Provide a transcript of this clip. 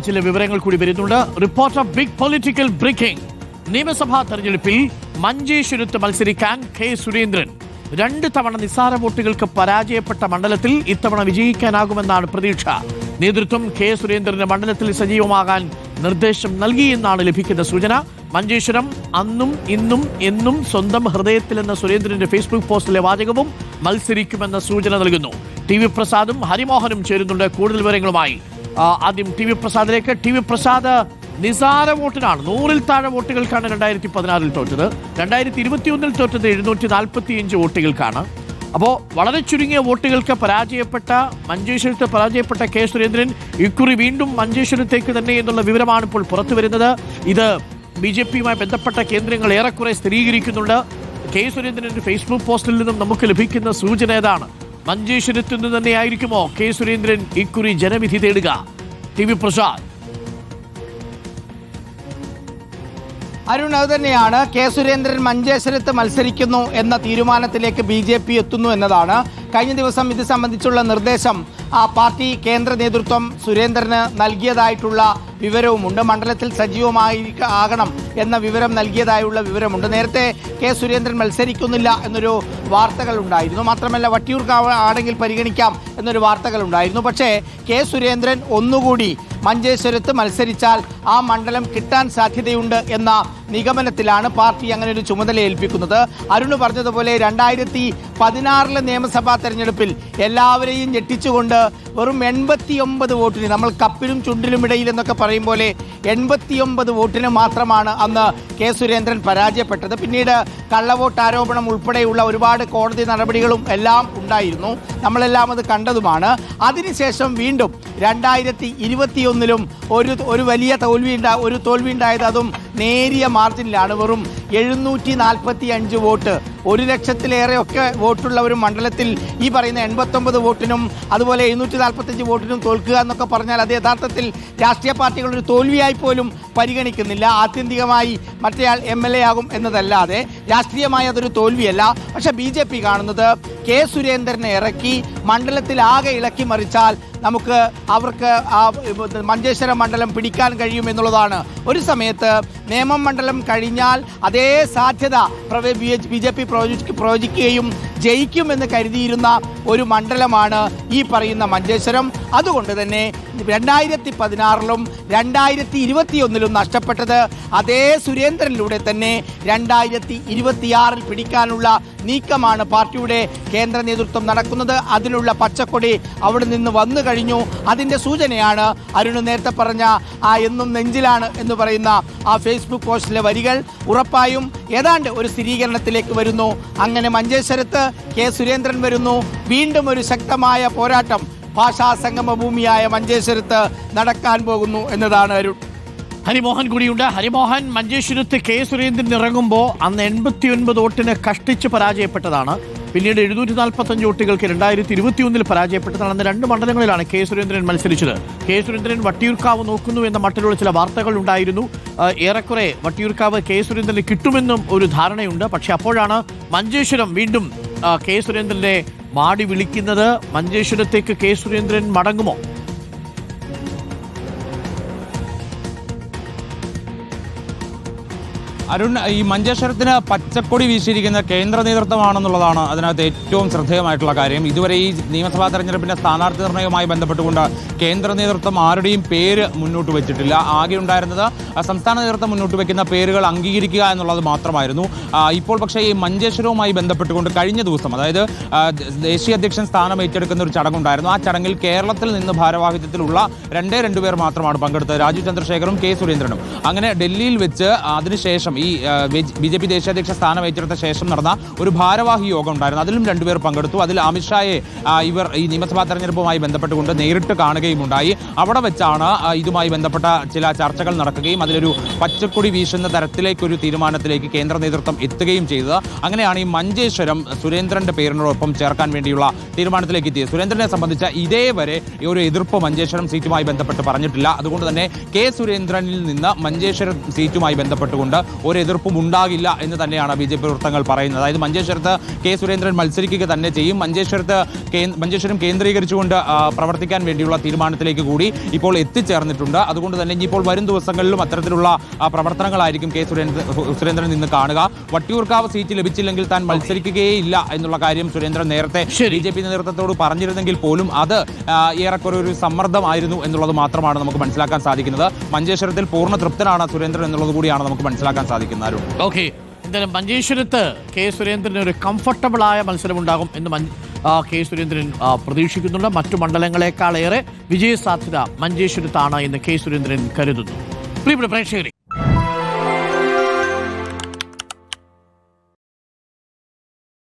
ചില വിവരങ്ങൾ കൂടി വരുന്നുണ്ട്. Report of big political breaking. നിയമസഭാ തെരഞ്ഞെടുപ്പിൽ മഞ്ചേശ്വരത്ത് മത്സരിക്കാൻ കെ സുരേന്ദ്രൻ 2 തവണ നിസ്സാര വോട്ടുകൾക്ക് പരാജയപ്പെട്ട മണ്ഡലത്തിൽ ഇത്തവണ വിജയിക്കാനാകുമെന്നാണ് പ്രതീക്ഷ. നേതൃത്വം കെ സുരേന്ദ്രന്റെ മണ്ഡലത്തിൽ സജീവമാകാൻ നിർദ്ദേശം നൽകിയെന്നാണ് ലഭിക്കുന്ന സൂചന. മഞ്ചേശ്വരം അന്നും ഇന്നും എന്നും സ്വന്തം ഹൃദയത്തിലെന്ന സുരേന്ദ്രന്റെ ഫേസ്ബുക്ക് പോസ്റ്റിലെ വാചകവും മത്സരിക്കുമെന്ന സൂചന നൽകുന്നു. ടി വി പ്രസാദും ഹരിമോഹനും ചേരുന്നുണ്ട് കൂടുതൽ വിവരങ്ങളുമായി. ആദ്യം ടി വി പ്രസാദിലേക്ക്. ടി വി പ്രസാദ്, നിസാര വോട്ടിനാണ് 100-ൽ താഴെ വോട്ടുകൾക്കാണ് 2016 തോറ്റത്. 2021 തോറ്റത് 745 വോട്ടുകൾക്കാണ്. അപ്പോൾ വളരെ ചുരുങ്ങിയ വോട്ടുകൾക്ക് മഞ്ചേശ്വരത്ത് പരാജയപ്പെട്ട കെ സുരേന്ദ്രൻ ഇക്കുറി വീണ്ടും മഞ്ചേശ്വരത്തേക്ക് തന്നെ എന്നുള്ള വിവരമാണ് ഇപ്പോൾ പുറത്തു വരുന്നത്. ഇത് BJPയുമായി ബന്ധപ്പെട്ട കേന്ദ്രങ്ങൾ ഏറെക്കുറെ സ്ഥിരീകരിക്കുന്നുണ്ട്. കെ സുരേന്ദ്രന്റെ ഫേസ്ബുക്ക് പോസ്റ്റിൽ നിന്നും നമുക്ക് ലഭിക്കുന്ന സൂചന ഏതാണ്? മഞ്ചേശ്വരത്തു നിന്ന് തന്നെയായിരിക്കുമോ കെ സുരേന്ദ്രൻ ഇക്കുറി ജനവിധി തേടുക? T V Prasad. അരുൺ, അത് തന്നെയാണ്. കെ സുരേന്ദ്രൻ മഞ്ചേശ്വരത്ത് മത്സരിക്കുന്നു എന്ന തീരുമാനത്തിലേക്ക് BJP എത്തുന്നു എന്നതാണ്. കഴിഞ്ഞ ദിവസം ഇത് സംബന്ധിച്ചുള്ള നിർദ്ദേശം പാർട്ടി കേന്ദ്ര നേതൃത്വം സുരേന്ദ്രന് നൽകിയതായിട്ടുള്ള വിവരവുമുണ്ട്. മണ്ഡലത്തിൽ ആകണം എന്ന വിവരം നൽകിയതായുള്ള വിവരമുണ്ട്. നേരത്തെ കെ സുരേന്ദ്രൻ മത്സരിക്കുന്നില്ല എന്നൊരു വാർത്തകൾ ഉണ്ടായിരുന്നു. മാത്രമല്ല വട്ടിയൂർക്കാവ് ആണെങ്കിൽ പരിഗണിക്കാം എന്നൊരു വാർത്തകൾ ഉണ്ടായിരുന്നു. പക്ഷേ കെ സുരേന്ദ്രൻ ഒന്നുകൂടി മഞ്ചേശ്വരത്ത് മത്സരിച്ചാൽ ആ മണ്ഡലം കിട്ടാൻ സാധ്യതയുണ്ട് എന്ന നിഗമനത്തിലാണ് പാർട്ടി അങ്ങനെ ഒരു ചുമതല ഏൽപ്പിക്കുന്നത്. അരുണ് പറഞ്ഞതുപോലെ 2016 നിയമസഭാ തെരഞ്ഞെടുപ്പിൽ എല്ലാവരെയും ഞെട്ടിച്ചുകൊണ്ട് വെറും 89 വോട്ടിന്, നമ്മൾ കപ്പിലും ചുണ്ടിലും ഇടയിൽ എന്നൊക്കെ പറയും പോലെ 89 വോട്ടിന് മാത്രമാണ് അന്ന് കെ സുരേന്ദ്രൻ പരാജയപ്പെട്ടത്. പിന്നീട് കള്ളവോട്ട് ആരോപണം ഉൾപ്പെടെയുള്ള ഒരുപാട് കോടതി നടപടികളും എല്ലാം ഉണ്ടായിരുന്നു. നമ്മളെല്ലാം അത് കണ്ടതുമാണ്. അതിനുശേഷം വീണ്ടും 2021 ഒരു വലിയ തോൽവി ഉണ്ടായത്, അതും നേരിയ മാർജിനിലാണ്. വെറും 745 വോട്ട്, 1 ലക്ഷത്തിലേറെയൊക്കെ വോട്ടുള്ള ഒരു മണ്ഡലത്തിൽ ഈ പറയുന്ന 89 വോട്ടിനും അതുപോലെ 745 വോട്ടിനും തോൽക്കുക എന്നൊക്കെ പറഞ്ഞാൽ അത് യഥാർത്ഥത്തിൽ രാഷ്ട്രീയ പാർട്ടികൾ ഒരു തോൽവിയായി പോലും പരിഗണിക്കുന്നില്ല. ആത്യന്തികമായി മറ്റേയാൾ MLA ആകും എന്നതല്ലാതെ രാഷ്ട്രീയമായി അതൊരു തോൽവിയല്ല. പക്ഷേ BJP കാണുന്നത് കെ സുരേന്ദ്രനെ ഇറക്കി മണ്ഡലത്തിൽ ആകെ ഇളക്കി മറിച്ചാൽ അവർക്ക് മഞ്ചേശ്വരം മണ്ഡലം പിടിക്കാൻ കഴിയുമെന്നുള്ളതാണ്. ഒരു സമയത്ത് നേമം മണ്ഡലം കഴിഞ്ഞാൽ അതേ സാധ്യത BJP പ്രവചിക്കുകയും ജയിക്കുമെന്ന് കരുതിയിരുന്ന ഒരു മണ്ഡലമാണ് ഈ പറയുന്ന മഞ്ചേശ്വരം. അതുകൊണ്ട് തന്നെ 2016 2021 നഷ്ടപ്പെട്ടത് അതേ സുരേന്ദ്രനിലൂടെ തന്നെ 2026 പിടിക്കാനുള്ള നീക്കമാണ് പാർട്ടിയുടെ കേന്ദ്ര നേതൃത്വം നടക്കുന്നത്. അതിനുള്ള പച്ചക്കൊടി അവിടെ നിന്ന് വന്നു കഴിഞ്ഞു. അതിൻ്റെ സൂചനയാണ് അരുണ് നേരത്തെ പറഞ്ഞ എന്നും നെഞ്ചിലാണ് എന്ന് പറയുന്ന ആ ഫേസ്ബുക്ക് പോസ്റ്റിലെ വരികൾ. ഉറപ്പായും ഏതാണ്ട് ഒരു സ്ഥിരീകരണത്തിലേക്ക് വരുന്നു. അങ്ങനെ മഞ്ചേശ്വരത്ത് കെ സുരേന്ദ്രൻ വരുന്നു. വീണ്ടും ഒരു ശക്തമായ പോരാട്ടം ഭാഷാ സംഗമ ഭൂമിയായ മഞ്ചേശ്വരത്ത് നടക്കാൻ പോകുന്നു എന്നതാണ് അരുൺ. ഹരിമോഹൻ കൂടിയുണ്ട്. ഹരിമോഹൻ, മഞ്ചേശ്വരത്ത് കെ സുരേന്ദ്രൻ ഇറങ്ങുമ്പോൾ അന്ന് 89 വോട്ടിന് കഷ്ടിച്ച് പരാജയപ്പെട്ടതാണ്. പിന്നീട് 745 വോട്ടുകൾക്ക് 2021 പരാജയപ്പെട്ടതാണ്. അന്ന് 2 മണ്ഡലങ്ങളിലാണ് കെ സുരേന്ദ്രൻ മത്സരിച്ചത്. കെ സുരേന്ദ്രൻ വട്ടിയൂർക്കാവ് നോക്കുന്നു എന്ന മട്ടിലുള്ള ചില വാർത്തകൾ ഉണ്ടായിരുന്നു. ഏറെക്കുറെ വട്ടിയൂർക്കാവ് കെ സുരേന്ദ്രന് കിട്ടുമെന്നും ഒരു ധാരണയുണ്ട്. പക്ഷെ അപ്പോഴാണ് മഞ്ചേശ്വരം വീണ്ടും കെ സുരേന്ദ്രനെ മാടി വിളിക്കുന്നത്. മഞ്ചേശ്വരത്തേക്ക് കെ സുരേന്ദ്രൻ മടങ്ങുമോ? അരുൺ, ഈ മഞ്ചേശ്വരത്തിന് പച്ചക്കൊടി വീശിയിരിക്കുന്ന കേന്ദ്ര നേതൃത്വമാണെന്നുള്ളതാണ് അതിനകത്ത് ഏറ്റവും ശ്രദ്ധേയമായിട്ടുള്ള കാര്യം. ഇതുവരെ ഈ നിയമസഭാ തെരഞ്ഞെടുപ്പിൻ്റെ സ്ഥാനാർത്ഥി നിർണ്ണയവുമായി ബന്ധപ്പെട്ടുകൊണ്ട് കേന്ദ്ര നേതൃത്വം ആരുടെയും പേര് മുന്നോട്ട് വെച്ചിട്ടില്ല. ആകെ ഉണ്ടായിരുന്നത് സംസ്ഥാന നേതൃത്വം മുന്നോട്ട് വയ്ക്കുന്ന പേരുകൾ അംഗീകരിക്കുക എന്നുള്ളത് മാത്രമായിരുന്നു. ഇപ്പോൾ പക്ഷേ ഈ മഞ്ചേശ്വരവുമായി ബന്ധപ്പെട്ടുകൊണ്ട് കഴിഞ്ഞ ദിവസം, അതായത് ദേശീയ അധ്യക്ഷൻ സ്ഥാനം ഏറ്റെടുക്കുന്ന ഒരു ചടങ്ങുണ്ടായിരുന്നു. ആ ചടങ്ങിൽ കേരളത്തിൽ നിന്ന് ഭാരവാഹിത്വത്തിലുള്ള 2 പേർ മാത്രമാണ് പങ്കെടുത്തത്, രാജീവ് ചന്ദ്രശേഖറും കെ സുരേന്ദ്രനും. അങ്ങനെ ഡൽഹിയിൽ വെച്ച് അതിനുശേഷം ഈ BJP ദേശീയ അധ്യക്ഷ സ്ഥാനം ഏറ്റെടുത്ത ശേഷം നടന്ന ഒരു ഭാരവാഹി യോഗം ഉണ്ടായിരുന്നു. അതിലും 2 പേർ പങ്കെടുത്തു. അതിൽ അമിത്ഷായെ ഇവർ ഈ നിയമസഭാ തെരഞ്ഞെടുപ്പുമായി ബന്ധപ്പെട്ടുകൊണ്ട് നേരിട്ട് കാണുകയും ഉണ്ടായി. അവിടെ വെച്ചാണ് ഇതുമായി ബന്ധപ്പെട്ട ചില ചർച്ചകൾ നടക്കുകയും അതിലൊരു പച്ചക്കൊടി വീശുന്ന തരത്തിലേക്കൊരു തീരുമാനത്തിലേക്ക് കേന്ദ്ര നേതൃത്വം എത്തുകയും ചെയ്തത്. അങ്ങനെയാണ് ഈ മഞ്ചേശ്വരം സുരേന്ദ്രന്റെ പേരിനോടൊപ്പം ചേർക്കാൻ വേണ്ടിയുള്ള തീരുമാനത്തിലേക്ക് എത്തിയത്. സുരേന്ദ്രനെ സംബന്ധിച്ച ഇതേവരെ ഈ ഒരു എതിർപ്പ് മഞ്ചേശ്വരം സീറ്റുമായി ബന്ധപ്പെട്ട് പറഞ്ഞിട്ടില്ല. അതുകൊണ്ട് തന്നെ കെ സുരേന്ദ്രനിൽ നിന്ന് മഞ്ചേശ്വരം സീറ്റുമായി ബന്ധപ്പെട്ടുകൊണ്ട് ഒരു എതിർപ്പും ഉണ്ടാകില്ല എന്ന് തന്നെയാണ് BJP വൃത്തങ്ങൾ പറയുന്നത്. അതായത് മഞ്ചേശ്വരത്ത് കെ സുരേന്ദ്രൻ മത്സരിക്കുക തന്നെ ചെയ്യും. മഞ്ചേശ്വരം കേന്ദ്രീകരിച്ചുകൊണ്ട് പ്രവർത്തിക്കാൻ വേണ്ടിയുള്ള തീരുമാനത്തിലേക്ക് കൂടി ഇപ്പോൾ എത്തിച്ചേർന്നിട്ടുണ്ട്. അതുകൊണ്ട് തന്നെ ഇനിയിപ്പോൾ വരും ദിവസങ്ങളിലും അത്തരത്തിലുള്ള പ്രവർത്തനങ്ങളായിരിക്കും കെ സുരേന്ദ്രൻ നിന്ന് കാണുക. വട്ടിയൂർക്കാവ് സീറ്റ് ലഭിച്ചില്ലെങ്കിൽ താൻ മത്സരിക്കുകയില്ല എന്നുള്ള കാര്യം സുരേന്ദ്രൻ നേരത്തെ BJP നേതൃത്വത്തോട് പറഞ്ഞിരുന്നെങ്കിൽ പോലും അത് ഏറെക്കുറെ ഒരു സമ്മർദ്ദമായിരുന്നു എന്നുള്ളത് മാത്രമാണ് നമുക്ക് മനസ്സിലാക്കാൻ സാധിക്കുന്നത്. മഞ്ചേശ്വരത്തിൽ പൂർണ്ണ തൃപ്തനാണ് സുരേന്ദ്രൻ എന്നുള്ളത് കൂടിയാണ് നമുക്ക് മനസ്സിലാക്കാൻ സാധിക്കുന്നത്. ഓക്കെ, എന്തായാലും മഞ്ചേശ്വരത്ത് കെ സുരേന്ദ്രന് ഒരു കംഫർട്ടബിൾ ആയ മത്സരമുണ്ടാകും എന്ന് കെ സുരേന്ദ്രൻ പ്രതീക്ഷിക്കുന്നുണ്ട്. മറ്റു മണ്ഡലങ്ങളെക്കാളേറെ വിജയസാധ്യത മഞ്ചേശ്വരത്താണ് എന്ന് കെ സുരേന്ദ്രൻ കരുതുന്നു. പ്രിയപ്പെട്ട പ്രേക്ഷകരെ,